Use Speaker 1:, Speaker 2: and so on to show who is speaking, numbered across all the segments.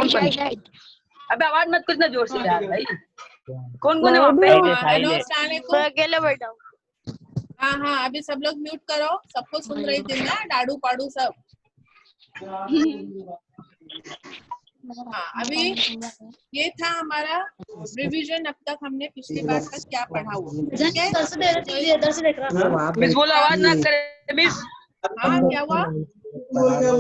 Speaker 1: अबे आवाज मत कुछ ना जोर से यार भाई। कौन कौन है वहाँ पे?
Speaker 2: हेलो अस्सलाम अकेले बैठा हूँ। हाँ हाँ, अभी सब लोग म्यूट करो, सबको सुन रही थी ना, डाडू पाडू सब। हाँ, अभी ये था हमारा रिवीजन, अब तक हमने पिछली बार तक क्या पढ़ा हुआ। ठीक है,
Speaker 1: मिस बोलो आवाज ना करे मिस।
Speaker 2: हाँ क्या हुआ?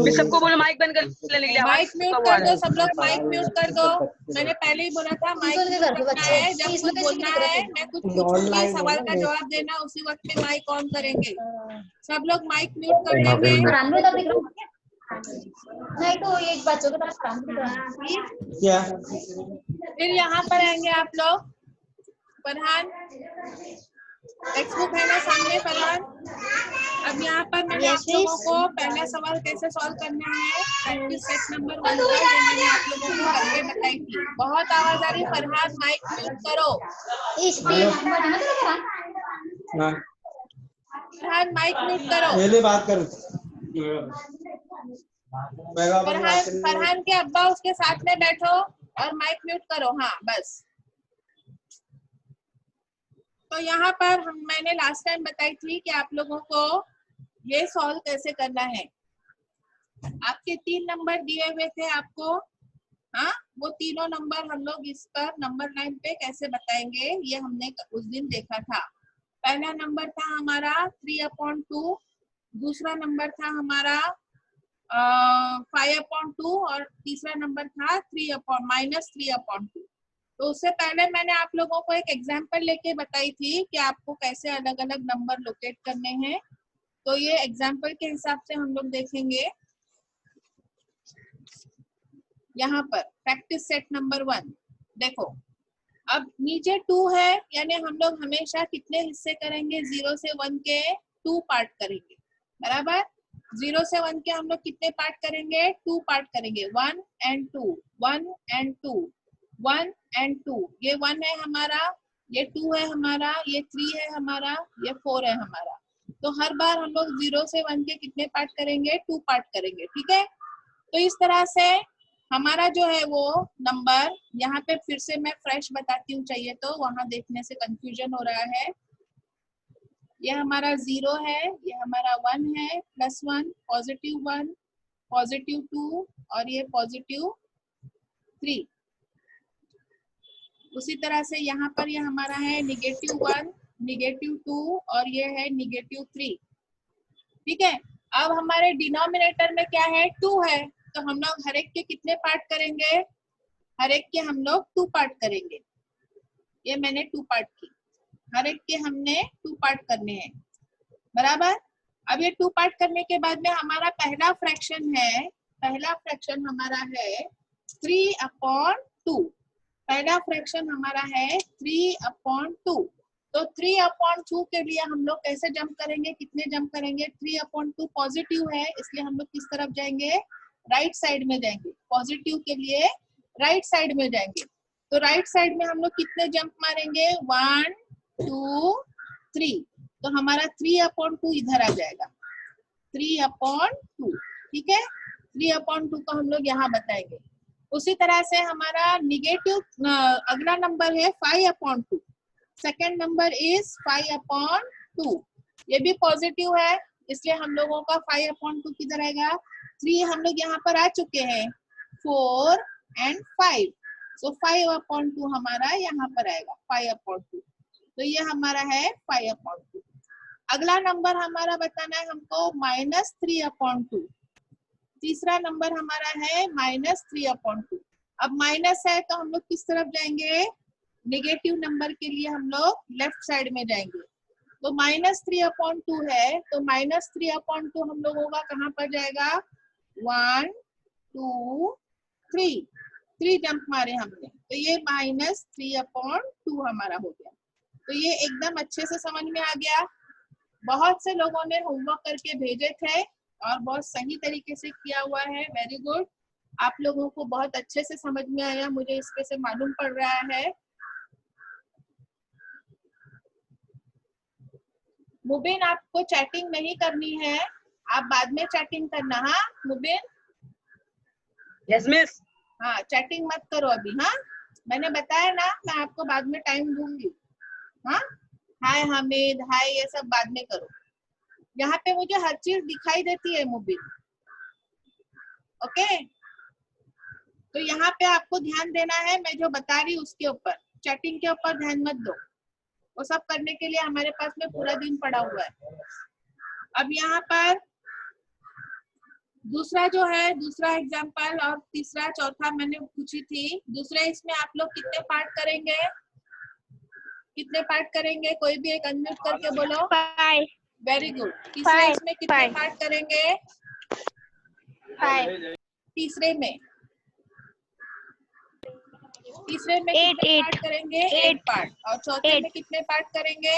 Speaker 1: मिस सबको बोलो माइक बंद कर लेने के लिए।
Speaker 2: माइक म्यूट कर दो सब लोग, माइक म्यूट कर दो। मैंने पहले ही बोला था माइक म्यूट रखना है, जब कुछ बोलना है, मैं कुछ पूछूंगी, सवाल का जवाब देना, उसी वक्त में माइक ऑन करेंगे। सब लोग माइक म्यूट कर देंगे।
Speaker 3: नहीं तो एक बच्चों के तरफ
Speaker 2: क्या? फिर यहाँ पर आएंगे आप लोग। फरहान, टेक्स्ट बुक है ना सामने फरहान? अब यहाँ पर मैंने आप लोगों को पहला सवाल कैसे सॉल्व करना है, प्रैक्टिस सेट नंबर 1 का, ये मैंने आप लोगों को करके बताई थी। बहुत आवाज आ रही, फरहान माइक म्यूट करो। फरहान माइक म्यूट करो।
Speaker 4: पहले बात कर।
Speaker 2: फरहान के अब्बा उसके साथ में बैठो और माइक म्यूट करो। हाँ बस। तो यहाँ पर मैंने लास्ट टाइम बताई थी कि आप लोगों को ये सॉल्व कैसे करना है। आपके 3 नंबर दिए हुए थे आपको, हाँ, वो तीनों नंबर हम लोग इस पर नंबर लाइन पे कैसे बताएंगे, ये हमने उस दिन देखा था। पहला नंबर था हमारा 3/2, दूसरा नंबर था हमारा 5/2 और तीसरा नंबर था -3/2। तो उससे पहले मैंने आप लोगों को एक एग्जाम्पल लेके बताई थी कि आपको कैसे अलग अलग नंबर लोकेट करने हैं। तो ये एग्जाम्पल के हिसाब से हम लोग देखेंगे। यहाँ पर प्रैक्टिस सेट नंबर 1 देखो, अब नीचे 2 है, यानी हम लोग हमेशा कितने हिस्से करेंगे, 0 से 1 के 2 पार्ट करेंगे, बराबर। 0 से 1 के हम लोग कितने पार्ट करेंगे, 2 पार्ट करेंगे, 1 and 2, 1 and 2, 1 and 2। ये 1 है हमारा, ये 2 है हमारा, ये 3 है हमारा, ये 4 है हमारा। तो हर बार हम लोग 0 से 1 के कितने पार्ट करेंगे, 2 पार्ट करेंगे, ठीक है। तो इस तरह से हमारा जो है वो नंबर, यहाँ पे फिर से मैं फ्रेश बताती हूँ, चाहिए तो, वहां देखने से कंफ्यूजन हो रहा है। ये हमारा 0 है, ये हमारा 1 है, +1, +1, +2 और ये +3। उसी तरह से यहाँ पर ये हमारा है -1, -2 और ये है -3, ठीक है। अब हमारे डिनोमिनेटर में क्या है, 2 है, तो हम लोग हर एक के कितने पार्ट करेंगे, हर एक के हम लोग 2 पार्ट करेंगे। ये मैंने 2 पार्ट की, हर एक के हमने 2 पार्ट करने हैं, बराबर। अब ये 2 पार्ट करने के बाद में हमारा पहला फ्रैक्शन है, पहला फ्रैक्शन हमारा है 3/2। पहला फ्रैक्शन हमारा है 3/2। तो 3/2 के लिए हम लोग कैसे जंप करेंगे, कितने जंप करेंगे, 3/2 पॉजिटिव है, इसलिए हम लोग किस तरफ जाएंगे, राइट साइड में जाएंगे। पॉजिटिव के लिए राइट साइड में जाएंगे। तो राइट साइड में हम लोग कितने जंप मारेंगे, 1 2 3। तो हमारा 3/2 इधर आ जाएगा, 3/2, ठीक है। 3/2 को हम लोग यहाँ बताएंगे। उसी तरह से हमारा निगेटिव अगला नंबर है 5/2। Second number is 5/2। ये भी पॉजिटिव है, इसलिए हम लोगों का 5/2 किधर आएगा, 3 हम लोग यहाँ पर आ चुके हैं, 4 and 5। सो 5/2 हमारा यहाँ पर आएगा, 5/2। तो ये हमारा है 5/2। अगला नंबर हमारा बताना है हमको -3/2। तीसरा नंबर हमारा है -3/2। अब माइनस है तो हम लोग किस तरफ जाएंगे, नेगेटिव नंबर के लिए हम लोग लेफ्ट साइड में जाएंगे। तो -3/2 है, तो -3/2 हम लोगों का कहाँ पर जाएगा, 1 2 3, 3 जंप मारे हमने, तो ये -3/2 हमारा हो गया। तो ये एकदम अच्छे से समझ में आ गया। बहुत से लोगों ने होमवर्क करके भेजे थे और बहुत सही तरीके से किया हुआ है, वेरी गुड। आप लोगों को बहुत अच्छे से समझ में आया, मुझे इसमें से मालूम पड़ रहा है। मुबिन, आपको चैटिंग नहीं करनी है, आप बाद में चैटिंग करना। हाँ मुबिन?
Speaker 1: Yes miss.
Speaker 2: हाँ, चैटिंग मत करो अभी। हाँ, मैंने बताया ना, मैं आपको बाद में टाइम दूंगी। हाँ, हाय हामिद, हाय, ये सब बाद में करो। यहाँ पे मुझे हर चीज दिखाई देती है मोबाइल। ओके, तो यहाँ पे आपको ध्यान देना है, मैं जो बता रही हूँ उसके ऊपर, चैटिंग के ऊपर ध्यान मत दो। वो सब करने के लिए हमारे पास में पूरा दिन पड़ा हुआ है। अब यहाँ पर दूसरा जो है, दूसरा एग्जाम्पल और तीसरा चौथा मैंने पूछी थी। दूसरे इसमें आप लोग कितने पार्ट करेंगे? कितने पार्ट करेंगे? कोई भी एक अनम्यूट करके बोलो।
Speaker 1: 5
Speaker 2: वेरी गुड। तीसरे इसमें कितने
Speaker 1: 5
Speaker 2: पार्ट करेंगे?
Speaker 1: 5
Speaker 2: तीसरे में कितने
Speaker 1: 8
Speaker 2: पार्ट करेंगे? 8
Speaker 1: 8
Speaker 2: पार्ट। और चौथे में कितने पार्ट करेंगे? 10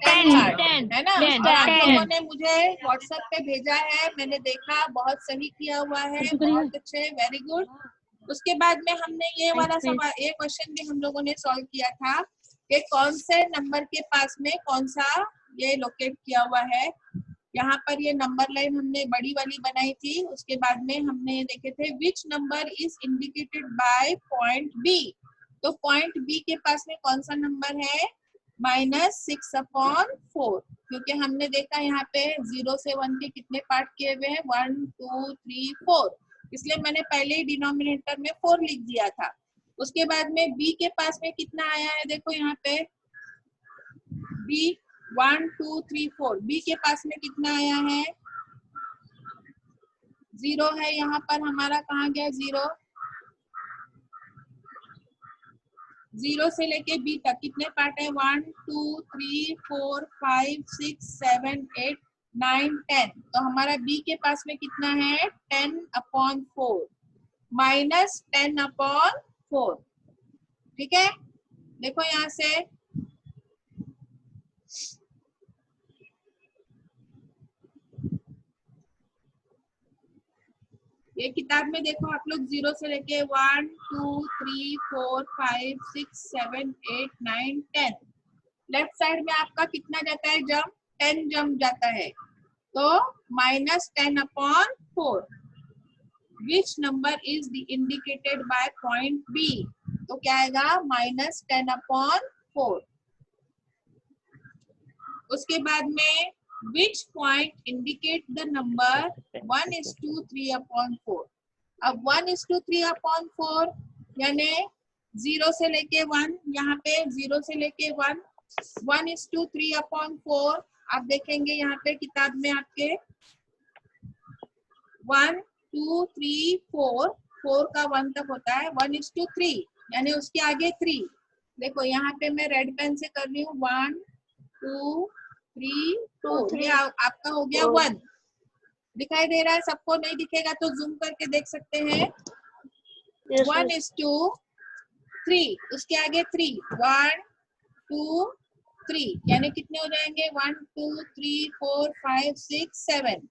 Speaker 1: 10
Speaker 2: पार्ट,
Speaker 1: 10
Speaker 2: है ना?
Speaker 1: 10
Speaker 2: और आप
Speaker 1: 10
Speaker 2: लोगों ने मुझे व्हाट्सएप पे भेजा है, मैंने देखा, बहुत सही किया हुआ है, बहुत अच्छे, वेरी गुड। उसके बाद में हमने ये वाला सवाल, ये क्वेश्चन भी हम लोगों ने सॉल्व किया था कि कौन से नंबर के पास में कौन सा ये लोकेट किया हुआ है। यहाँ पर ये नंबर लाइन हमने बड़ी वाली बनाई थी। उसके बाद में हमने देखे थे which number is indicated by point B. तो पॉइंट बी के पास में कौन सा नंबर है? -6/4, क्योंकि हमने देखा यहाँ पे 0 से 1 के कितने पार्ट किए हुए हैं, 1 2 3 4, इसलिए मैंने पहले ही डिनोमिनेटर में 4 लिख दिया था। उसके बाद में बी के पास में कितना आया है, देखो यहाँ पे बी 1 2 3 4, बी के पास में कितना आया है? 0 है यहाँ पर हमारा, कहाँ गया 0? 0 से लेके बी तक कितने पार्ट है? 1 2 3 4 5 6 7 8 9 10। तो हमारा बी के पास में कितना है? 10/4 -10/4। ठीक है, देखो यहाँ से ये किताब में देखो आप लोग 0 से लेके 1 2 3 4 5 6 7 8 9 10, लेफ्ट साइड में आपका कितना जाता है जंप? 10 जंप जाता है। तो -10/4 which number is indicated by point B. तो क्या आएगा? -10/4। उसके बाद में which point indicate the number 1:3/4। अब 1:3/4 यानी 0 से लेके 1, यहाँ पे 0 से लेके 1, 1:3/4। आप देखेंगे यहाँ पे किताब में आपके 1 2 3 4, 4 का 1 तक होता है, 1:3 यानी उसके आगे 3। देखो यहाँ पे मैं रेड पेन से कर रही हूँ, 1 2 3 4, ये आपका हो गया 1। दिखाई दे रहा है सबको? नहीं दिखेगा तो जूम करके देख सकते हैं। 1:3, उसके आगे 3, 1 2 3 यानी कितने हो जाएंगे? 1 2 3 4 5 6 7।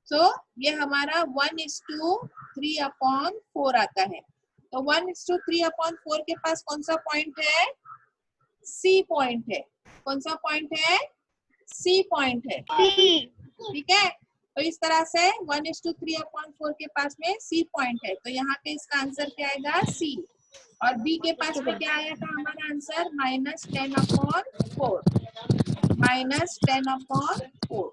Speaker 2: तो ये हमारा 1:3/4 आता है। तो 1:3/4 के पास कौन सा पॉइंट है? सी पॉइंट है। कौन सा पॉइंट है? सी पॉइंट है। ठीक है, तो इस तरह से 1:3/4 के पास में सी पॉइंट है। तो यहाँ पे इसका आंसर क्या आएगा? सी। और बी के पास में क्या आया था हमारा आंसर? -10/4, -10/4।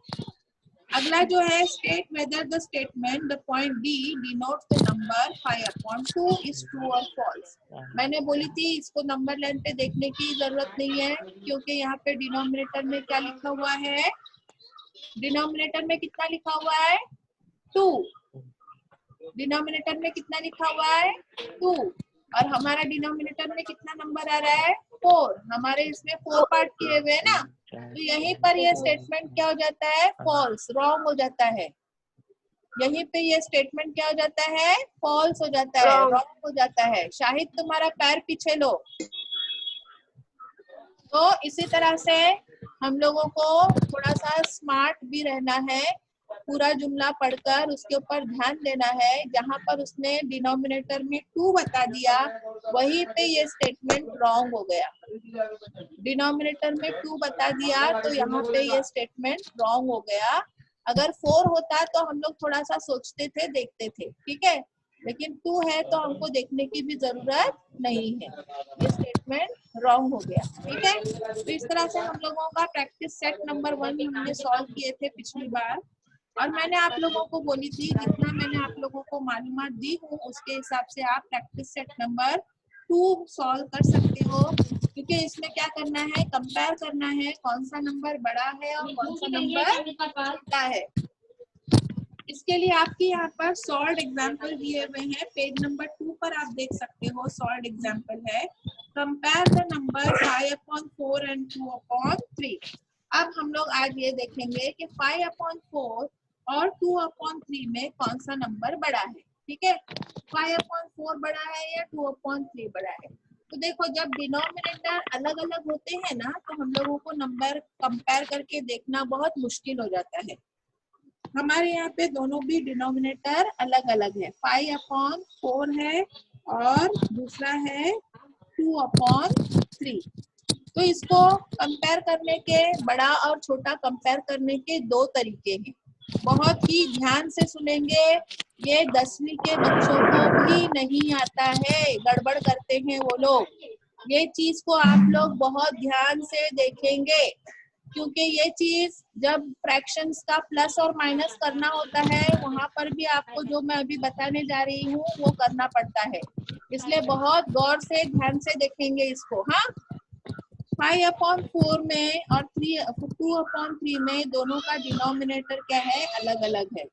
Speaker 2: अगला जो है, state whether the statement the point D denotes the number 5/2 is true और फॉल्स। मैंने बोली थी इसको नंबर लाइन पे देखने की जरूरत नहीं है, क्योंकि यहाँ पे डिनोमिनेटर में क्या लिखा हुआ है? डिनोमिनेटर में कितना लिखा हुआ है? 2। डिनोमिनेटर में कितना लिखा हुआ है? 2। और हमारा डिनोमिनेटर में कितना नंबर आ रहा है? 4। हमारे इसमें 4 पार्ट किए हुए हैं ना, तो यहीं पर ये स्टेटमेंट क्या हो जाता है? फॉल्स, रॉन्ग हो जाता है। यहीं पे ये स्टेटमेंट क्या हो जाता है? फॉल्स हो जाता है, रॉन्ग हो जाता है। शाहिद तुम्हारा पैर पीछे लो। तो इसी तरह से हम लोगों को थोड़ा सा स्मार्ट भी रहना है, पूरा जुमला पढ़कर उसके ऊपर ध्यान देना है। जहां पर उसने डिनोमिनेटर में 2 बता दिया, वहीं पे ये स्टेटमेंट रॉन्ग हो गया। डिनोमिनेटर में 2 बता दिया तो यहाँ पे ये स्टेटमेंट रॉन्ग हो गया। अगर 4 होता तो हम लोग थोड़ा सा सोचते थे, देखते थे। ठीक है, लेकिन 2 है तो हमको देखने की भी जरूरत नहीं है। ये स्टेटमेंट रॉन्ग हो गया। ठीक है, तो इस तरह से हम लोगों का प्रैक्टिस सेट नंबर 1 हमने सॉल्व किए थे पिछली बार, और मैंने आप लोगों को बोली थी जितना मैंने आप लोगों को मालूमात दी हूँ उसके हिसाब से आप प्रैक्टिस सेट नंबर 2 सॉल्व कर सकते हो, क्योंकि इसमें क्या करना है, कंपेयर करना है कौन सा नंबर बड़ा है और कौन सा नंबर छोटा है। इसके लिए आपके यहाँ पर सॉल्व एग्जाम्पल दिए हुए हैं, पेज नंबर 2 पर आप देख सकते हो। सॉल्व एग्जाम्पल है, कंपेयर द नंबर 5/4 एंड 2/3। अब हम लोग आज ये देखेंगे कि 5/4 और 2/3 में कौन सा नंबर बड़ा है। ठीक है, 5/4 बड़ा है या 2/3 बड़ा है। तो देखो, जब डिनोमिनेटर अलग अलग होते हैं ना, तो हम लोगों को नंबर कंपेयर करके देखना बहुत मुश्किल हो जाता है। हमारे यहाँ पे दोनों भी डिनोमिनेटर अलग अलग है, 5/4 है और दूसरा है 2/3। तो इसको कंपेयर करने के, बड़ा और छोटा कंपेयर करने के 2 तरीके हैं। बहुत ही ध्यान से सुनेंगे, ये 10वीं के बच्चों को भी नहीं आता है, गड़बड़ करते हैं वो लोग। ये चीज को आप लोग बहुत ध्यान से देखेंगे, क्योंकि ये चीज जब फ्रैक्शंस का प्लस और माइनस करना होता है, वहां पर भी आपको जो मैं अभी बताने जा रही हूँ वो करना पड़ता है। इसलिए बहुत गौर से ध्यान से देखेंगे इसको। हाँ, 5/4 में और 2/3 में दोनों का डिनोमिनेटर क्या है, अलग अलग है।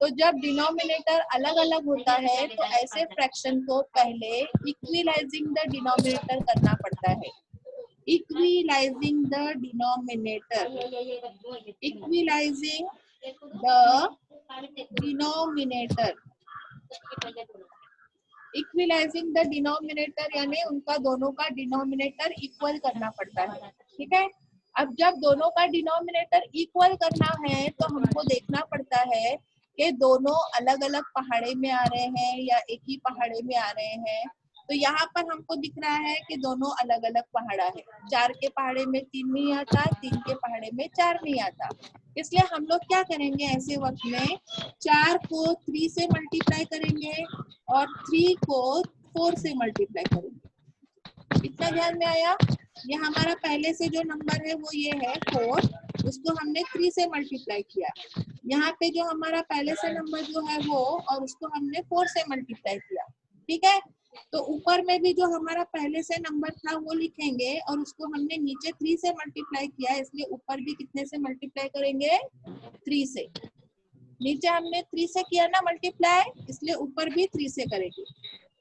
Speaker 2: तो जब डिनोमिनेटर अलग अलग होता है तो ऐसे फ्रैक्शन को पहले इक्विलाइजिंग द डिनोमिनेटर करना पड़ता है। Equalising the denominator, equalising the denominator, equalising the denominator यानी उनका दोनों का डिनोमिनेटर इक्वल करना पड़ता है। ठीक है, अब जब दोनों का डिनोमिनेटर इक्वल करना है तो हमको देखना पड़ता है कि दोनों अलग अलग पहाड़े में आ रहे हैं या एक ही पहाड़े में आ रहे हैं। तो यहाँ पर हमको दिख रहा है कि दोनों अलग अलग पहाड़ा है। 4 के पहाड़े में 3 नहीं आता, 3 के पहाड़े में 4 नहीं आता। इसलिए हम लोग क्या करेंगे ऐसे वक्त में, 4 को 3 से मल्टीप्लाई करेंगे और 3 को 4 से मल्टीप्लाई करेंगे। इतना ध्यान में आया? ये हमारा पहले से जो नंबर है वो ये है 4, उसको हमने 3 से मल्टीप्लाई किया। यहाँ पे जो हमारा पहले से नंबर जो है वो, और उसको हमने 4 से मल्टीप्लाई किया। ठीक है, तो ऊपर में भी जो हमारा पहले से नंबर था वो लिखेंगे और उसको हमने नीचे 3 से मल्टीप्लाई किया, इसलिए ऊपर भी कितने से मल्टीप्लाई करेंगे, 3 से। नीचे हमने 3 से किया ना मल्टीप्लाई, इसलिए ऊपर भी 3 से करेंगे।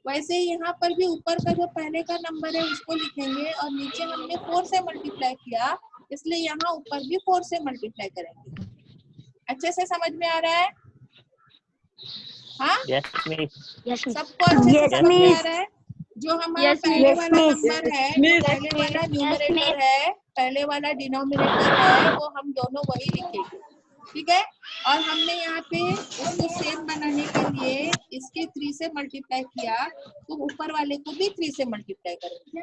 Speaker 2: वैसे ही यहाँ पर भी ऊपर का जो पहले का नंबर है उसको लिखेंगे और नीचे हमने 4 से मल्टीप्लाई किया, इसलिए यहाँ ऊपर भी 4 से मल्टीप्लाई करेंगे। अच्छे से समझ में आ रहा है? हाँ, सबको अच्छे से समझ में आ रहा है? जो हमारा पहले वाला नंबर है, जो पहले वाला न्यूमरेटर है, पहले वाला डिनोमिनेटर है, वो हम दोनों वही लिखेंगे। ठीक है, और हमने यहाँ पे इसको सेम बनाने के लिए इसके 3 से मल्टीप्लाई किया, तो ऊपर वाले को भी 3 से मल्टीप्लाई करेंगे।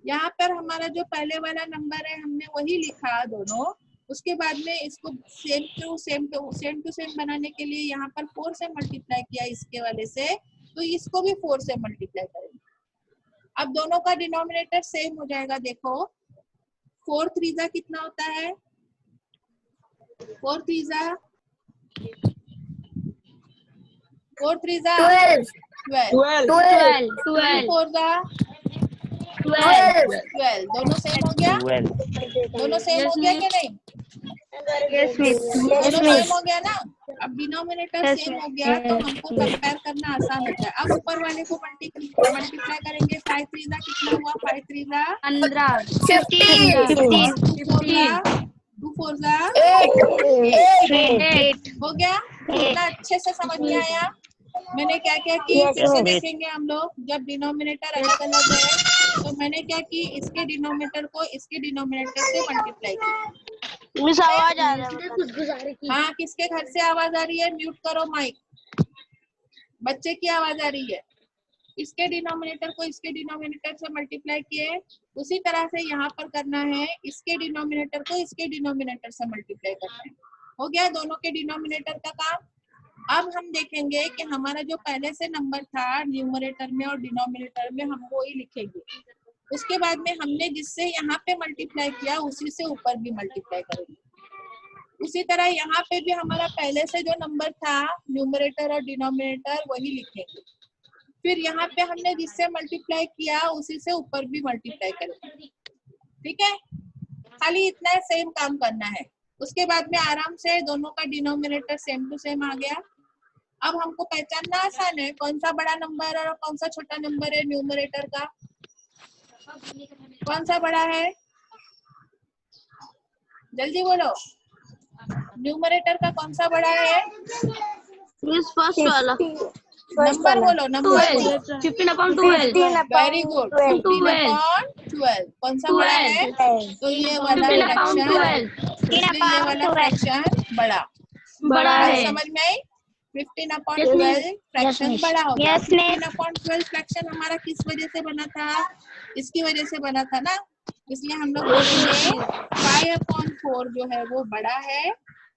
Speaker 2: यहाँ पर हमारा जो पहले वाला नंबर है हमने वही लिखा दोनों, उसके बाद में इसको सेम टू सेम बनाने के लिए यहाँ पर 4 से मल्टीप्लाई किया इसके वाले से, तो इसको भी 4 से मल्टीप्लाई करेंगे। अब दोनों का डिनोमिनेटर सेम हो जाएगा। देखो, 4 3 कितना होता है, 4 3 12 12 दोनों सेम हो गया, दोनों सेम हो गया कि नहीं? दोनों सेम हो गया ना। अब डिनोमिनेटर सेम हो गया तो हमको कंपेयर करना आसान होता है। अब ऊपर वाले को मल्टीप्लाई करेंगे, 5 3 कितना हुआ, 5 3 2 4 8 हो गया। इतना अच्छे से समझ में आया? मैंने क्या क्या की, फिर से देखेंगे हम लोग। जब डिनोमिनेटर अलग अलग है तो मैंने क्या की, इसके डिनोमिनेटर को इसके डिनोमिनेटर से मल्टीप्लाई किया।
Speaker 1: मिस आवाज आ रहा है।
Speaker 2: हाँ, किसके घर से आवाज आ रही है? म्यूट करो माइक, बच्चे की आवाज आ रही है। इसके डिनोमिनेटर को इसके डिनोमिनेटर से मल्टीप्लाई किए, उसी तरह से यहाँ पर करना है, इसके डिनोमिनेटर को इसके डिनोमिनेटर से मल्टीप्लाई करना है। हो गया दोनों के डिनोमिनेटर का काम। अब हम देखेंगे कि हमारा जो पहले से नंबर था न्यूमरेटर में और डिनोमिनेटर में हम वो ही लिखेंगे। उसके बाद में हमने जिससे यहाँ पे मल्टीप्लाई किया उसी से ऊपर भी मल्टीप्लाई करेंगे। उसी तरह यहाँ पे भी हमारा पहले से जो नंबर था न्यूमरेटर और डिनोमिनेटर वही लिखेंगे। फिर यहाँ पे हमने जिससे मल्टीप्लाई किया उसी से ऊपर भी मल्टीप्लाई करेंगे। ठीक है, खाली इतना सेम काम करना है। उसके बाद में आराम से दोनों का डिनोमिनेटर सेम टू सेम आ गया। अब हमको पहचानना आसान है कौन सा बड़ा नंबर और कौन सा छोटा नंबर है न्यूमरेटर का। कौन सा बड़ा है, जल्दी बोलो। न्यूमरेटर का कौन सा बड़ा है?
Speaker 1: फर्स्ट वाला
Speaker 2: नंबर बोलो, नंबर
Speaker 1: 15/12
Speaker 2: वेरी गुड। 15/12 कौन सा बड़ा है? तो ये वाला फ्रैक्शन, इसलिए ये वाला फ्रैक्शन बड़ा
Speaker 1: है।
Speaker 2: समझ में आई? 15/12 फ्रैक्शन बड़ा हो गया। 15/12 फ्रैक्शन हमारा किस वजह से बना था? इसकी वजह से बना था ना, इसलिए हम लोग बोलेंगे 5/4 जो है वो बड़ा है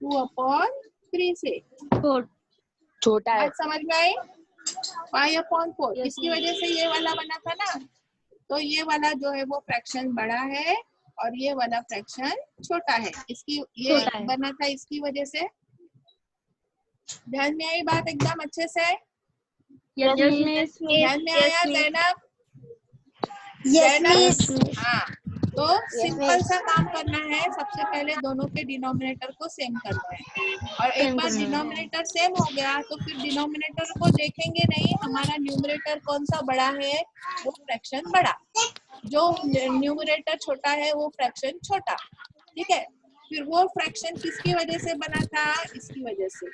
Speaker 2: 2/3 से,
Speaker 1: छोटा है।
Speaker 2: बात समझ में आई? 5/4 इसकी वजह से ये वाला बना था ना, तो ये वाला जो है वो फ्रैक्शन बड़ा है और ये वाला फ्रैक्शन छोटा है। इसकी ये बना था इसकी वजह से। ध्यान में आई बात एकदम अच्छे से? ध्यान में आया जैनब? हाँ, तो सिंपल सा काम करना है। सबसे पहले दोनों के डिनोमिनेटर को सेम करना है और एक बार डिनोमिनेटर सेम हो गया तो फिर डिनोमिनेटर को देखेंगे नहीं, हमारा न्यूमरेटर कौन सा बड़ा है वो फ्रैक्शन बड़ा, जो न्यूमरेटर छोटा है वो फ्रैक्शन छोटा। ठीक है, फिर वो फ्रैक्शन किसकी वजह से बना था? इसकी वजह से,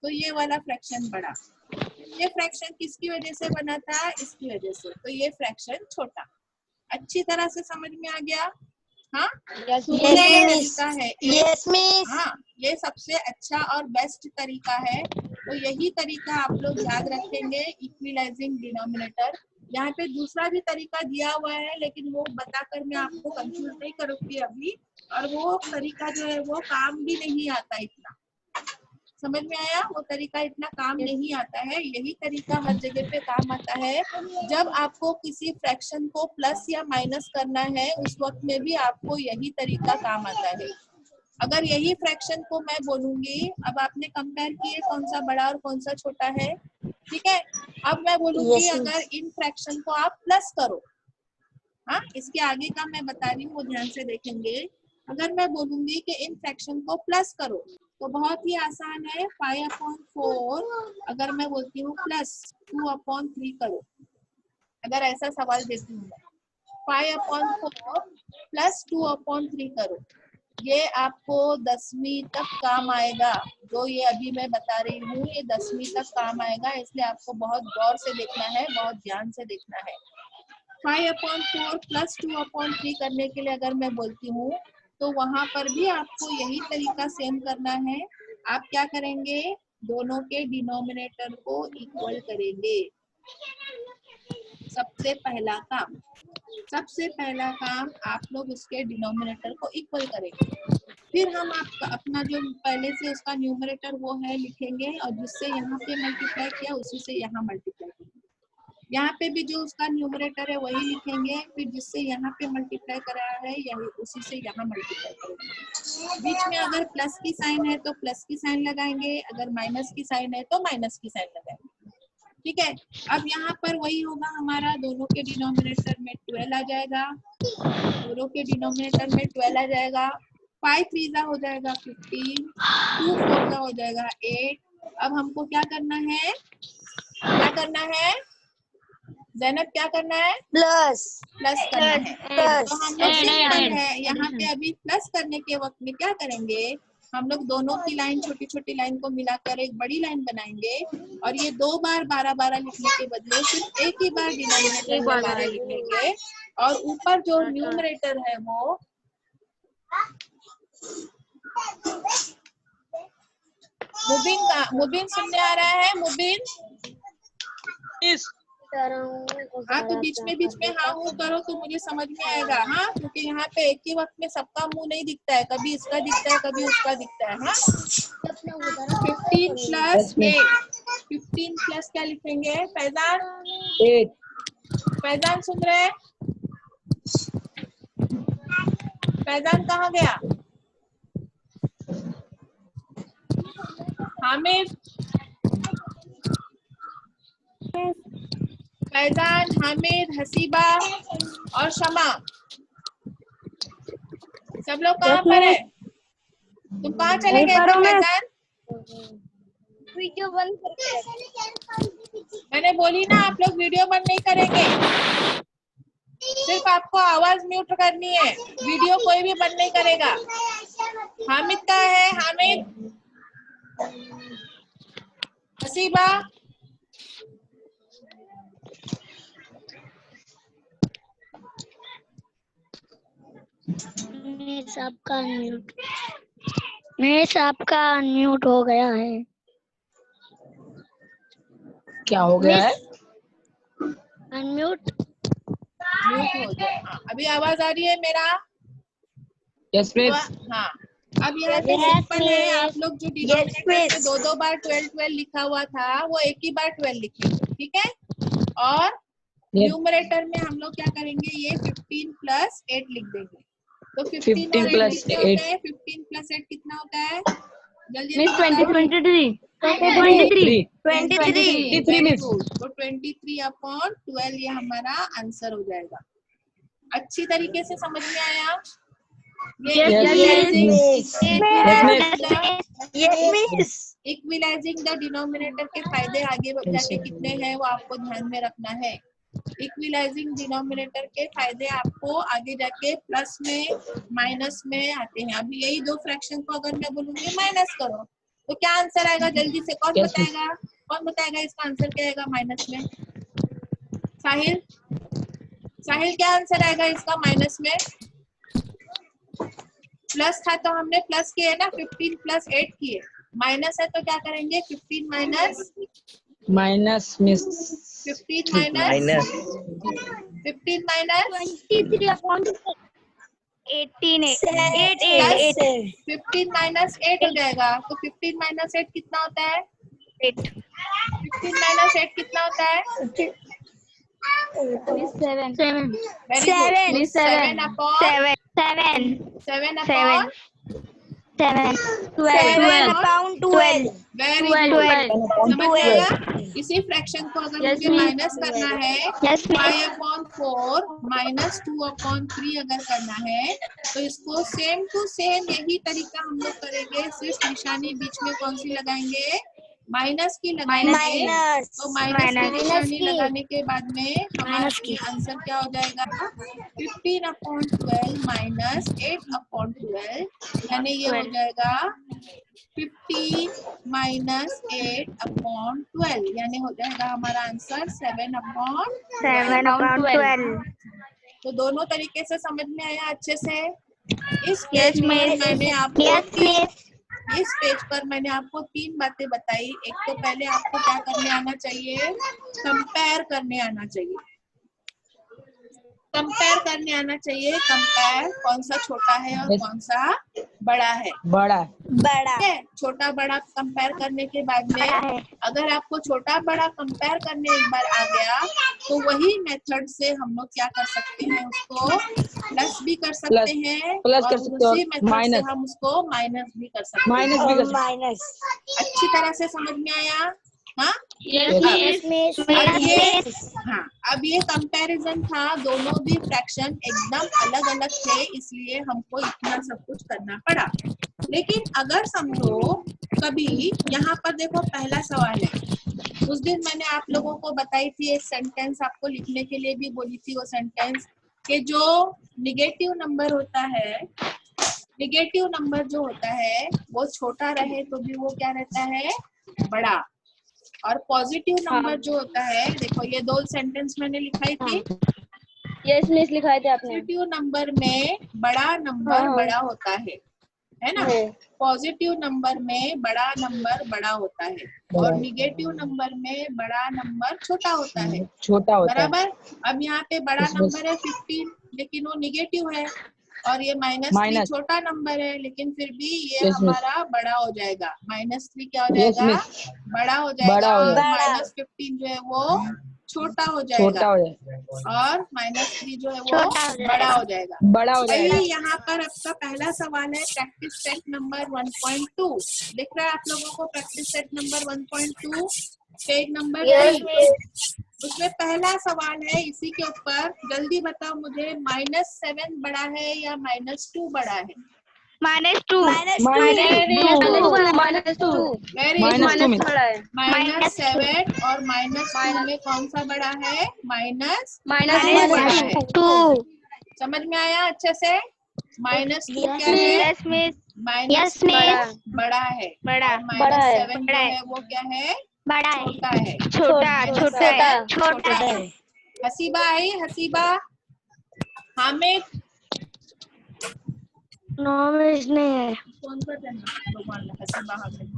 Speaker 2: तो ये वाला फ्रैक्शन बड़ा। ये फ्रैक्शन किसकी वजह से बना था? इसकी वजह से, तो ये फ्रैक्शन छोटा। अच्छी तरह से समझ में आ गया? हाँ, तरीका है हाँ, ये सबसे अच्छा और बेस्ट तरीका है। तो यही तरीका आप लोग याद रखेंगे, इक्विलाइजिंग डिनोमिनेटर। यहाँ पे दूसरा भी तरीका दिया हुआ है लेकिन वो बताकर मैं आपको कंफ्यूज नहीं करूंगी अभी, और वो तरीका जो है वो काम भी नहीं आता इतना। समझ में आया? वो तरीका इतना काम नहीं आता है। यही तरीका हर जगह पे काम आता है। जब आपको किसी फ्रैक्शन को प्लस या माइनस करना है उस वक्त में भी आपको यही तरीका काम आता है। अगर यही फ्रैक्शन को मैं बोलूंगी, अब आपने कंपेयर किए कौन सा बड़ा और कौन सा छोटा है, ठीक है? अब मैं बोलूंगी अगर इन फ्रैक्शन को आप प्लस करो, हाँ, इसके आगे का मैं बता रही हूँ वो ध्यान से देखेंगे। अगर मैं बोलूंगी कि इन फ्रैक्शन को प्लस करो तो बहुत ही आसान है। 5/4 अगर मैं बोलती हूँ प्लस 2/3 करो, अगर ऐसा सवाल देती हूँ मैं, 5/4 प्लस 2/3 करो, ये आपको 10वीं तक काम आएगा। जो ये अभी मैं बता रही हूँ ये 10वीं तक काम आएगा, इसलिए आपको बहुत गौर से देखना है, बहुत ध्यान से देखना है। 5/4 प्लस 2/3 करने के लिए अगर मैं बोलती हूँ तो वहां पर भी आपको यही तरीका सेम करना है। आप क्या करेंगे? दोनों के डिनोमिनेटर को इक्वल करेंगे। सबसे पहला काम आप लोग उसके डिनोमिनेटर को इक्वल करेंगे। फिर हम आपका अपना जो पहले से उसका न्यूमरेटर वो है लिखेंगे और जिससे यहाँ पे मल्टीप्लाई किया उसी से यहाँ मल्टीप्लाई करेंगे। यहाँ पे भी जो उसका न्यूमरेटर है वही लिखेंगे, फिर जिससे यहाँ पे मल्टीप्लाई कराया है यही उसी से यहाँ मल्टीप्लाई करेंगे। बीच में अगर प्लस की साइन है तो प्लस की साइन लगाएंगे, अगर माइनस की साइन है तो माइनस की साइन लगाएंगे। ठीक है, अब यहाँ पर वही होगा हमारा, दोनों के डिनोमिनेटर में 12 आ जाएगा, दोनों के डिनोमिनेटर में 12 आ जाएगा। 5 3 हो जाएगा 15, 2 4 हो जाएगा 8। अब हमको क्या करना है? जैनब क्या करना है? प्लस करना है। तो हम लोग सिंपल है, यहाँ पे अभी प्लस करने के वक्त में क्या करेंगे? हम लोग दोनों की लाइन, छोटी छोटी लाइन को मिलाकर एक बड़ी लाइन बनाएंगे और ये 2 बार 12 लिखने के बदले सिर्फ एक ही बार डिनोमिनेटर में 12 लिखेंगे और ऊपर जो न्यूमरेटर है वो मुबीन सुनने आ रहा है? मुबीन हाँ, तो बीच में हाँ हूँ करो तो मुझे समझ में आएगा। हाँ, क्योंकि यहाँ पे एक ही वक्त में सबका मुंह नहीं दिखता है, कभी इसका दिखता है, कभी उसका दिखता है। हाँ, 15 प्लस 8, 15 प्लस क्या लिखेंगे? फैजान,
Speaker 1: 8
Speaker 2: फैजान सुन रहे हैं? फैजान कहाँ गया? हामिद, फैजान, हामिद, हसीबा और शमा, सब लोग कहाँ पर है? तुम कहाँ चले गए थे फैजान?
Speaker 3: वीडियो बंद करके
Speaker 2: मैंने बोली ना, आप लोग वीडियो बंद नहीं करेंगे, सिर्फ आपको आवाज म्यूट करनी है, वीडियो कोई भी बंद नहीं करेगा। हामिद कहाँ है? हामिद, हसीबा,
Speaker 4: सबका अनम्यूट हो गया है।
Speaker 1: क्या हो गया है?
Speaker 4: अनम्यूट
Speaker 2: म्यूट हो गया। हाँ, अभी आवाज आ रही है मेरा?
Speaker 1: Yes miss.
Speaker 2: हाँ, अब यहाँ पे सिंपल है, आप लोग जो डिनोमिनेटर में दो बार 12 लिखा हुआ था वो एक ही बार 12 लिखेंगे, ठीक है? और न्यूमरेटर में हम लोग क्या करेंगे, ये 15 प्लस 8 लिख देंगे। तो 15 और 8 कितने होते हैं? 15 प्लस 8 कितना होता है? जल्दी
Speaker 1: मिस 23 मिस।
Speaker 2: तो 23/12 ये हमारा आंसर हो जाएगा। अच्छी तरीके से समझ में आया? इक्विलाइजिंग द डिनोमिनेटर के फायदे आगे जाके कितने हैं वो आपको ध्यान में रखना है। इक्विलाइजिंग डिनोमिनेटर के फायदे आपको आगे जाके प्लस में माइनस में आते हैं। अभी यही दो फ्रैक्शन को अगर मैं बोलूंगी माइनस करो तो क्या आंसर आएगा? जल्दी से कौन बताएगा? कौन बताएगा इसका आंसर क्या आएगा माइनस में? साहिल, साहिल क्या आंसर आएगा इसका माइनस में? प्लस था तो हमने प्लस किए ना, 15 प्लस 8 किए। माइनस है तो क्या करेंगे? 15 minus
Speaker 1: minus miss
Speaker 2: 15 minus 15 minus 15 minus 8 हो जाएगा। तो 15 माइनस 8 कितना होता है? 15 माइनस 8 कितना होता है?
Speaker 4: 7
Speaker 2: 7 अपॉन
Speaker 4: 12
Speaker 2: वेरी गुड। समझ में आया? इसी फ्रैक्शन को अगर मुझे माइनस करना है 5/4 माइनस 2/3 अगर करना है तो इसको सेम टू सेम यही तरीका हम लोग करेंगे, सिर्फ निशानी बीच में कौन सी लगाएंगे? माइनस की लगाएंगे। तो माइनस की निशानी लगाने के बाद में हमारा ये आंसर क्या हो जाएगा? 15/12 माइनस 8/12 यानी ये हो जाएगा 15 माइनस 8/12 यानी हो जाएगा हमारा आंसर 7/12। तो दोनों तरीके से समझ में आया अच्छे से? इस पेज पर मैंने आपको इस पेज पर मैंने आपको 3 बातें बताई। एक तो पहले आपको क्या करने आना चाहिए? कंपेयर करने आना चाहिए। कंपेयर करने आना चाहिए। कंपेयर कौन सा छोटा है और कौन सा बड़ा है?
Speaker 1: बड़ा
Speaker 2: है। छोटा बड़ा कंपेयर करने के बाद में अगर आपको छोटा बड़ा कंपेयर करने एक बार आ गया तो वही मेथड से हम लोग क्या कर सकते हैं? उसको प्लस भी कर सकते हैं और उसी मेथड से हम उसको माइनस भी कर सकते हैं। अच्छी तरह से समझ में आया? हाँ, अब ये कंपैरिजन था, दोनों भी फ्रैक्शन एकदम अलग अलग थे इसलिए हमको इतना सब कुछ करना पड़ा। लेकिन अगर समझो कभी यहाँ पर देखो पहला सवाल है, उस दिन मैंने आप लोगों को बताई थी एक सेंटेंस, आपको लिखने के लिए भी बोली थी वो सेंटेंस कि जो निगेटिव नंबर होता है, निगेटिव नंबर जो होता है वो छोटा रहे तो भी वो क्या रहता है? बड़ा। और पॉजिटिव नंबर जो होता है, देखो ये दो सेंटेंस मैंने लिखाई थी।
Speaker 4: यस मिस लिखाए थे आपने।
Speaker 2: पॉजिटिव नंबर में बड़ा नंबर बड़ा होता है है ना। पॉजिटिव नंबर में बड़ा नंबर बड़ा होता है और निगेटिव नंबर में बड़ा नंबर छोटा होता है। बराबर। अब यहाँ पे बड़ा नंबर है 15, लेकिन वो निगेटिव है, और ये -3 छोटा नंबर है, लेकिन फिर भी ये हमारा बड़ा हो जाएगा। -3 क्या हो जाएगा? बड़ा हो जाएगा, और -15 जो है वो छोटा हो जाएगा, और -3 जो है वो बड़ा हो जाएगा। भाई यहाँ पर आपका पहला सवाल है प्रैक्टिस सेट नंबर 1.2। दिख रहा है आप लोगों को practice set number 1.2 page number 3। उसमें पहला सवाल है इसी के ऊपर। जल्दी बताओ मुझे, -7 बड़ा है या -2 बड़ा है?
Speaker 3: -2
Speaker 2: वेरी गुड। -7 और -2 में कौन सा बड़ा है? -2 बड़ा है। समझ में आया अच्छे से? -2 क्या है? -2 बड़ा है, -7 जो है वो क्या है? छोटा है। छोटा है। हसीबा आई? हसीबा, हामिद,
Speaker 4: नॉमिस नहीं है।
Speaker 2: कौन सा भगवान? हसीबा, हामिद,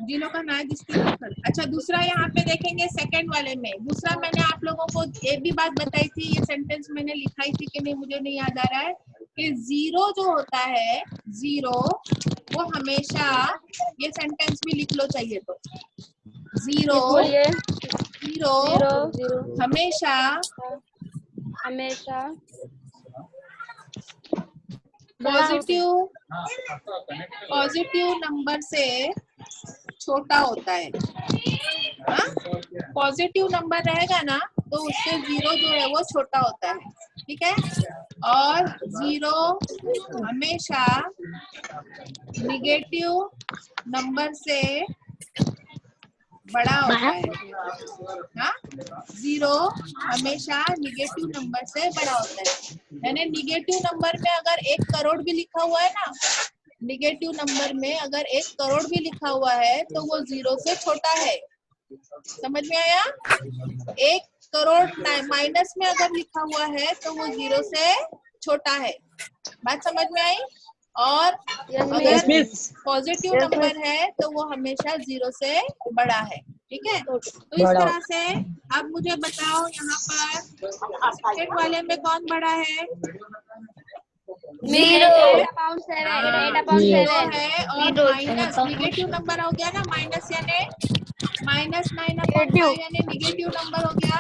Speaker 2: जिनों का ना है जिसके ऊपर। अच्छा, दूसरा यहाँ पे देखेंगे सेकंड वाले में। दूसरा मैंने आप लोगों को एक भी बात बताई थी, ये सेंटेंस मैंने लिखाई थी कि नहीं मुझे नहीं याद आ रहा है, कि 0 जो होता है, 0 वो हमेशा, ये सेंटेंस भी लिख लो चाहिए तो, 0 हमेशा पॉजिटिव नंबर से छोटा होता है। पॉजिटिव नंबर रहेगा ना तो उससे 0 जो है वो छोटा होता है, ठीक है। और 0 हमेशा निगेटिव नंबर से बड़ा होता है। हाँ, 0 हमेशा निगेटिव नंबर से बड़ा होता है। यानी निगेटिव नंबर में अगर 1 करोड़ भी लिखा हुआ है ना, निगेटिव नंबर में अगर 1 करोड़ भी लिखा हुआ है तो वो 0 से छोटा है। समझ में आया? 1 करोड़ माइनस में अगर लिखा हुआ है तो वो 0 से छोटा है। बात समझ में आई? और अगर पॉजिटिव नंबर है तो वो हमेशा 0 से बड़ा है, ठीक है। तो इस तरह से अब मुझे बताओ यहाँ पर सेकंड वाले में कौन बड़ा है? 0 है, और माइनस निगेटिव नंबर हो गया ना, माइनस यानी -9/5 यानी निगेटिव नंबर हो गया।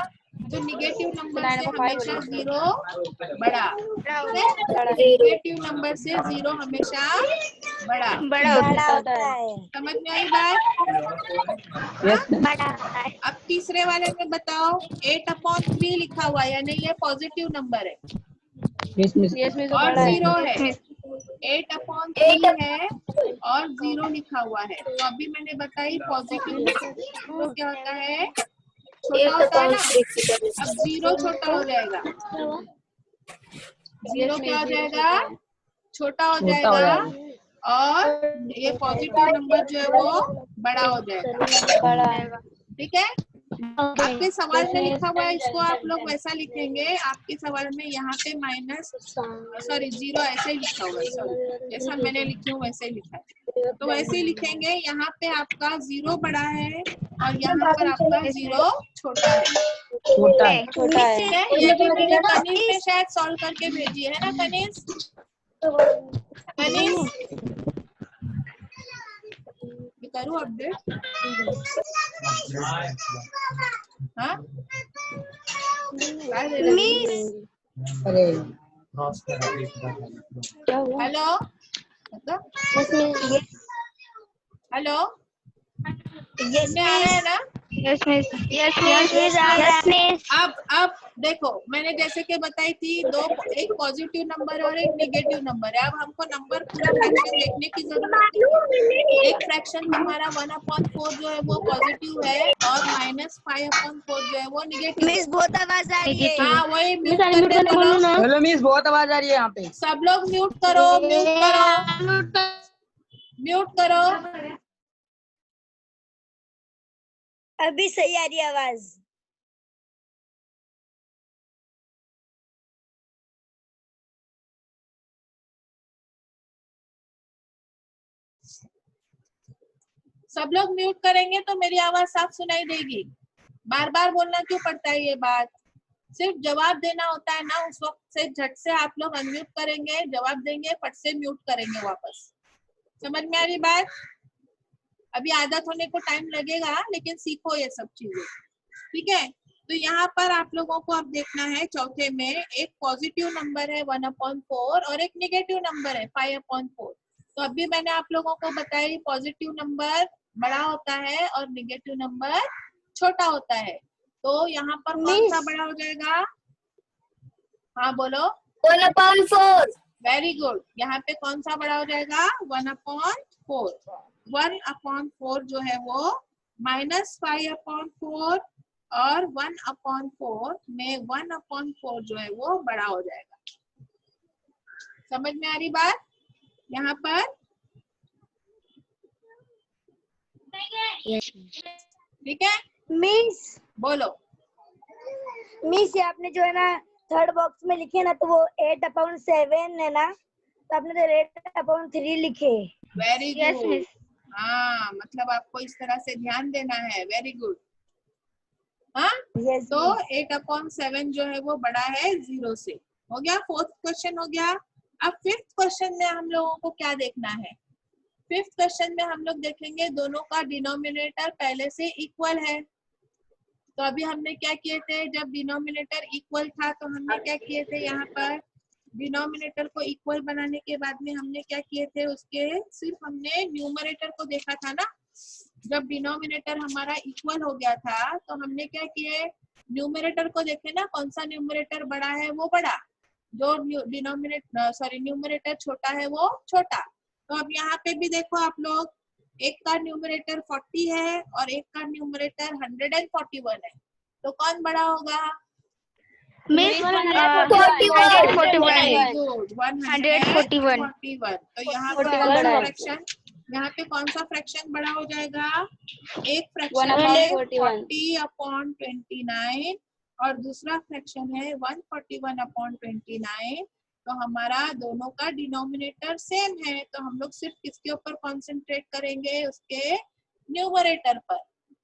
Speaker 2: तो निगेटिव नंबर से हमेशा 0 बड़ा, निगेटिव नंबर से 0 हमेशा बड़ा
Speaker 3: होता है।
Speaker 2: समझ में आई बात? अब तीसरे वाले में बताओ, 8/3 लिखा हुआ है, यानी ये पॉजिटिव नंबर है और 0 है। 8/3 है और 0 लिखा हुआ है। तो अभी मैंने बताई पॉजिटिव तो क्या होता है? छोटा होता है ना। अब 0 छोटा हो जाएगा, 0 क्या हो जाएगा? छोटा हो जाएगा, और ये पॉजिटिव नंबर जो है वो बड़ा हो जाएगा, ठीक है। आपके सवाल में लिखा हुआ है, इसको आप लोग वैसा लिखेंगे। आपके सवाल में यहाँ पे 0 ऐसे ही लिखा हुआ है, सॉरी, जैसा मैंने लिखी हूँ वैसे ही लिखा है, तो वैसे ही लिखेंगे। यहाँ पे आपका 0 बड़ा है और यहाँ पर आपका 0 छोटा है, ठीक है। ये भी मैंने कनीज ने शायद सॉल्व करके भेजी है ना, कनीज? करूँ अपडेट? हाँ, हेलो हेलो, सुनने आ रहा है ना? अब देखो, मैंने जैसे कि बताई थी, एक पॉजिटिव नंबर और एक नेगेटिव नंबर है। अब हमको नंबर पूरा फ्रैक्शन देखने की जरूरत है। एक फ्रैक्शन हमारा 1/4 जो है वो पॉजिटिव है, और -5/4 जो है वो निगेटिव है।
Speaker 3: बहुत आवाज आ रही है।
Speaker 2: हाँ, वही म्यूट करके बोलो ना।
Speaker 5: हेलो मिस, बहुत आवाज आ रही है यहाँ पे।
Speaker 2: सब लोग म्यूट करो, म्यूट करो।
Speaker 3: अभी सही आ रही है आवाज।
Speaker 2: सब लोग म्यूट करेंगे तो मेरी आवाज साफ सुनाई देगी। बार बार बोलना क्यों पड़ता है ये बात? सिर्फ जवाब देना होता है ना, उस वक्त से झट से आप लोग अनम्यूट करेंगे, जवाब देंगे, फट से म्यूट करेंगे वापस। समझ में आ रही बात? अभी आदत होने को टाइम लगेगा, लेकिन सीखो ये सब चीजें, ठीक है? तो यहाँ पर आप लोगों को अब देखना है चौथे में एक पॉजिटिव नंबर है 1/4 और एक निगेटिव नंबर है 5/4। तो अभी मैंने आप लोगों को बताई पॉजिटिव नंबर बड़ा होता है और निगेटिव नंबर छोटा होता है। तो यहाँ पर कौन सा बड़ा हो जाएगा? हाँ बोलो।
Speaker 3: 1/4।
Speaker 2: Very good. यहाँ पे कौन सा बड़ा हो जाएगा? 1/4। 1/4 जो है वो -5/4 और 1/4 में 1/4 जो है वो बड़ा हो जाएगा। समझ में आ रही बात? यहाँ पर ठीक है?
Speaker 3: मिस
Speaker 2: बोलो।
Speaker 3: मिस ये आपने जो है ना थर्ड बॉक्स में लिखे ना, तो वो 8/7 है ना, तो आपने तो 8/3 लिखे।
Speaker 2: Very good. हाँ, मतलब आपको इस तरह से ध्यान देना है। Very good. हाँ, तो 8/7 जो है वो बड़ा है 0 से। हो गया? फोर्थ क्वेश्चन हो गया। अब फिफ्थ क्वेश्चन में हम लोगों को क्या देखना है? फिफ्थ क्वेश्चन में हम लोग देखेंगे दोनों का डिनोमिनेटर पहले से इक्वल है। तो अभी हमने क्या किए थे? जब डिनोमिनेटर इक्वल था तो हमने क्या किए थे? यहाँ पर डिनोमिनेटर को इक्वल बनाने के बाद में हमने क्या किए थे? उसके सिर्फ हमने न्यूमरेटर को देखा था ना। जब डिनोमिनेटर हमारा इक्वल हो गया था तो हमने क्या किए? न्यूमरेटर को देखे ना, कौन सा न्यूमरेटर बड़ा है वो बड़ा, जो न्यूमरेटर छोटा है वो छोटा। तो अब यहाँ पे भी देखो आप लोग, एक का न्यूमरेटर 40 है और एक का न्यूमरेटर 141 है। तो कौन बड़ा होगा?
Speaker 4: मिस
Speaker 3: 141।
Speaker 2: गुड, 141। तो यहाँ पर यहाँ पे कौन सा फ्रैक्शन बड़ा हो जाएगा? एक फ्रैक्शन है 40/29 और दूसरा फ्रैक्शन है 141/29। तो हमारा दोनों का डिनोमिनेटर सेम है, तो हम लोग सिर्फ किसके ऊपर कॉन्सेंट्रेट करेंगे? उसके न्यूमरेटर पर।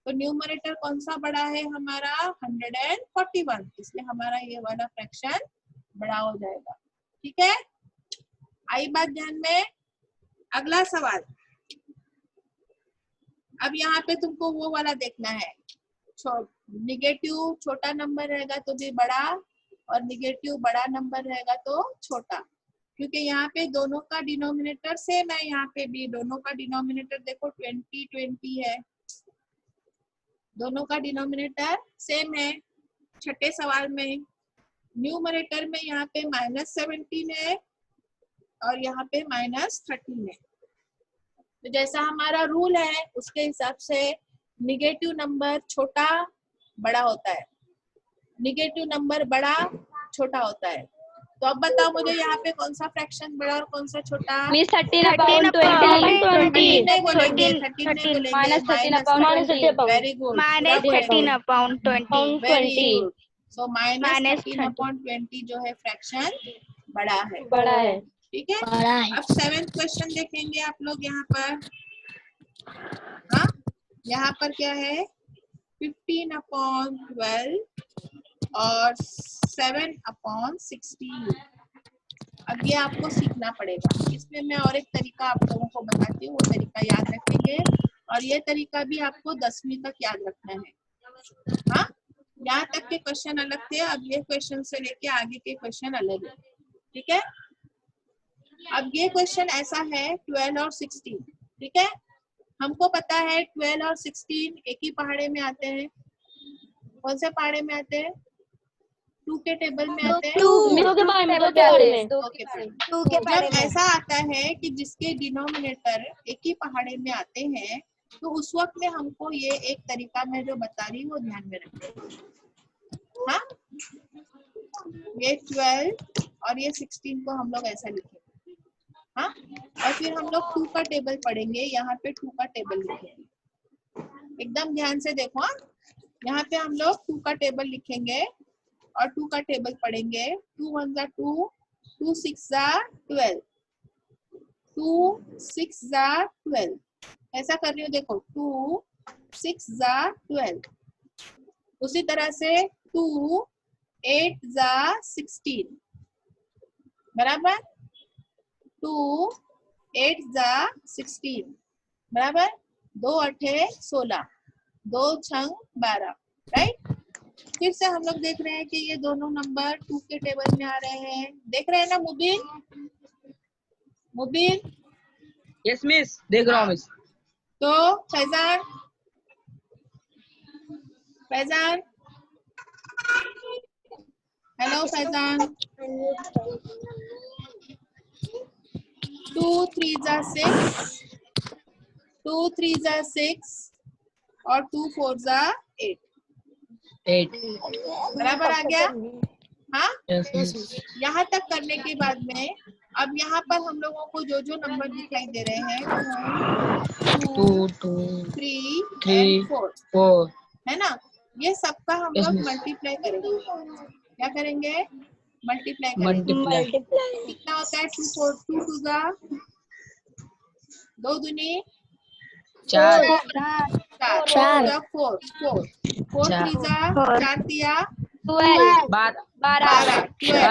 Speaker 2: तो न्यूमरेटर कौन सा बड़ा है हमारा? 141, इसलिए हमारा ये वाला फ्रैक्शन बड़ा हो जाएगा। ठीक है? आई बात ध्यान में? अगला सवाल। अब यहाँ पे तुमको वो वाला देखना है, निगेटिव छोटा नंबर रहेगा तो भी बड़ा और निगेटिव बड़ा नंबर रहेगा तो छोटा, क्योंकि यहाँ पे दोनों का डिनोमिनेटर सेम है। यहाँ पे भी दोनों का डिनोमिनेटर देखो 20 है, दोनों का डिनोमिनेटर सेम है। छठे सवाल में न्यूमरेटर में यहाँ पे -17 है और यहाँ पे -13 है। तो जैसा हमारा रूल है उसके हिसाब से निगेटिव नंबर छोटा बड़ा होता है, निगेटिव नंबर बड़ा छोटा होता है। तो अब बताओ मुझे यहाँ पे कौन सा फ्रैक्शन बड़ा और कौन सा छोटा?
Speaker 5: मिस 13/20।
Speaker 2: नहीं बोलेंगे, 13 नहीं बोलेंगे, -13। Very good,
Speaker 4: -13/20।
Speaker 2: Very good. So -13/20 जो है फ्रैक्शन बड़ा है। ठीक है? अब 7th क्वेश्चन देखेंगे आप लोग यहाँ पर। हाँ, यहाँ पर क्या है? 15/12 और 7/16। अब ये आपको सीखना पड़ेगा। इसमें मैं और एक तरीका आप लोगों को बताती हूँ, वो तरीका याद रखेंगे और ये तरीका भी आपको 10वीं तक याद रखना है। हाँ, यहाँ तक के क्वेश्चन अलग थे, अब ये क्वेश्चन से लेके आगे के क्वेश्चन अलग है। ठीक है? अब ये क्वेश्चन ऐसा है 12 और 16। ठीक है? हमको पता है 12 और 16 एक ही पहाड़े में आते हैं। कौन से पहाड़े में आते हैं? 2 के टेबल में आते हैं। जब ऐसा आता है कि जिसके डिनोमिनेटर एक ही पहाड़े में आते हैं, तो उस वक्त में हमको ये एक तरीका मैं जो बता रही हूँ वो ध्यान में रखें। हाँ, ये 12 और ये 16 को हम लोग ऐसा लिखेंगे। हाँ, और फिर हम लोग 2 का टेबल पढ़ेंगे। यहाँ पे 2 का टेबल लिखेंगे। एकदम ध्यान से देखो। हाँ, यहाँ पे हम लोग 2 का टेबल लिखेंगे और 2 का टेबल पढ़ेंगे। 2 1 जा 2, 2 6 जा 12, 2 6 जा 12, ऐसा कर रही हूँ, देखो 2 6 जा 12, उसी तरह से 2 8 जा 16, बराबर 2 8 जा 16, बराबर 2 8 16, 2 छंग 12, राइट। फिर से हम लोग देख रहे हैं कि ये दोनों नंबर 2 के टेबल में आ रहे हैं, देख रहे हैं ना मुबीन? मुबीन
Speaker 5: यस मिस, देख रहा हूँ मिस।
Speaker 2: तो फैजान, फैजान, हेलो फैजान, 2 3 जा 6, 2 3 जा 6 और 2 4 जा 8,
Speaker 5: 8
Speaker 2: बराबर आ गया? हाँ,
Speaker 5: यस मिस।
Speaker 2: यहाँ तक करने के बाद में अब यहाँ पर हम लोगों को जो जो नंबर दिखाई दे रहे हैं 2
Speaker 5: 2
Speaker 2: 3
Speaker 5: 3
Speaker 2: एंड 4
Speaker 5: 4
Speaker 2: है ना, ये सबका हम
Speaker 5: Yes,
Speaker 2: लोग
Speaker 5: miss.
Speaker 2: मल्टीप्लाई करेंगे। क्या करेंगे? मल्टीप्लाई करेंगे।
Speaker 5: मल्टीप्लाई
Speaker 2: कितना होता है? 2 4 2 2 जा 2 दूनी
Speaker 5: 4
Speaker 2: 4
Speaker 4: चार।
Speaker 2: 4 4 4 3 जा 4 तिया
Speaker 5: 12
Speaker 2: 12
Speaker 5: 12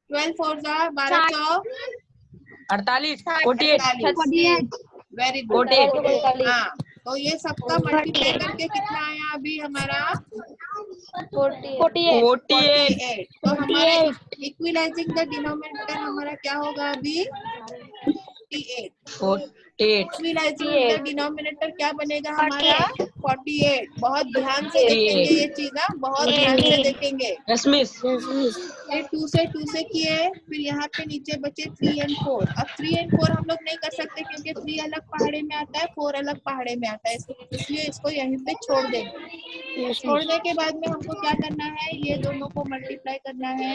Speaker 2: 12 4 जा 12 चौ
Speaker 5: 48 48
Speaker 2: वेरी गुड।
Speaker 5: 48
Speaker 2: हाँ, तो ये सबका मल्टीप्लाई करके कितना आया अभी हमारा?
Speaker 5: 48
Speaker 2: तो हमारा इक्विलाइजिंग द डिनोमिनेटर हमारा क्या होगा अभी? 48।
Speaker 5: 48
Speaker 2: इक्विलाइजिंग द डिनोमिनेटर क्या बनेगा हमारा? 48। बहुत ध्यान से देखेंगे ये चीज, बहुत ध्यान से देखेंगे।
Speaker 5: Yes miss.
Speaker 2: ये 2 से किए, फिर यहाँ पे नीचे बचे 3 एंड 4। अब 3 एंड 4 हम लोग नहीं कर सकते क्योंकि 3 अलग पहाड़े में आता है, 4 अलग पहाड़े में आता है, इसलिए इसको यहीं पे छोड़ देंगे। छोड़ने के बाद में हमको क्या करना है? ये दोनों को मल्टीप्लाई करना है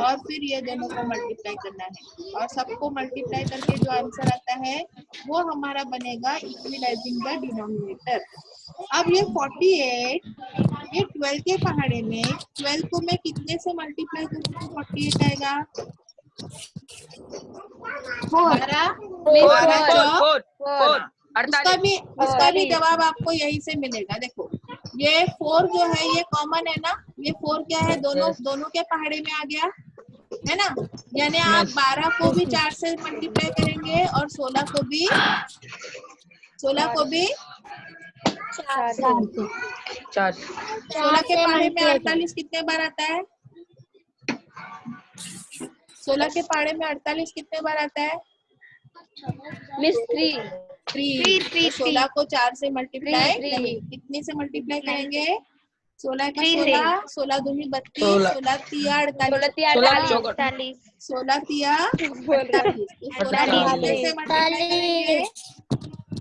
Speaker 2: और फिर ये दोनों को मल्टीप्लाई करना है, और सबको मल्टीप्लाई करके जो आंसर आता है वो हमारा बनेगा इक्विलाइजिंग द डिनोमिनेटर। अब ये 48 ये 12 के पहाड़े में 12 को मैं कितने से मल्टीप्लाई करूँ तो 48 आएगा? 12 उसका भी जवाब आपको यहीं से मिलेगा। देखो ये 4 जो है ये कॉमन है ना, ये 4 क्या है? दोनों के पहाड़े में आ गया है ना, यानी आप 12 को भी 4 से मल्टीप्लाई करेंगे और 16 को भी
Speaker 5: 4
Speaker 2: 16 के पहाड़े में 48 कितने बार आता है? 16 के पहाड़े में 48 कितने बार आता है?
Speaker 1: मिस 3
Speaker 2: 16 को 4 से मल्टीप्लाई नहीं, कितने से मल्टीप्लाई करेंगे? 16 का 16, 16 दूनी 32, 16 तिया 48, 16 तिया 48। 16 को कितने से मल्टीप्लाई करेंगे?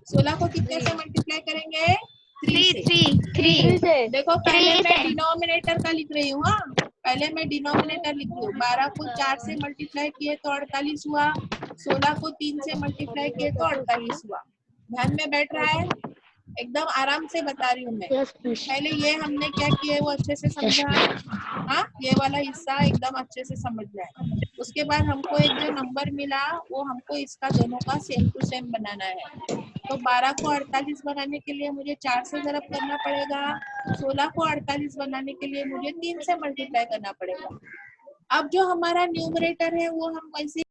Speaker 2: 16 को कितने से मल्टीप्लाई करेंगे? 3 से। देखो पहले मैं डिनोमिनेटर का लिख रही हूँ। हाँ, पहले मैं डिनोमिनेटर लिख रही हूँ। 12 को 4 से मल्टीप्लाई किए तो 48 हुआ, 16 को 3 से मल्टीप्लाई किए तो 48 हुआ। ध्यान में बैठ रहा है? एकदम आराम से बता रही हूँ मैं। पहले ये हमने क्या किया है वो अच्छे से समझा। हाँ, ये वाला हिस्सा एकदम अच्छे से समझना है। उसके बाद हमको एक जो नंबर मिला वो हमको इसका दोनों का सेम टू सेम बनाना है। तो 12 को 48 बनाने के लिए मुझे 4 से ज़रब करना पड़ेगा, 16 को 48 बनाने के लिए मुझे 3 से मल्टीप्लाई करना पड़ेगा। अब जो हमारा न्यूमरेटर है वो हम वैसे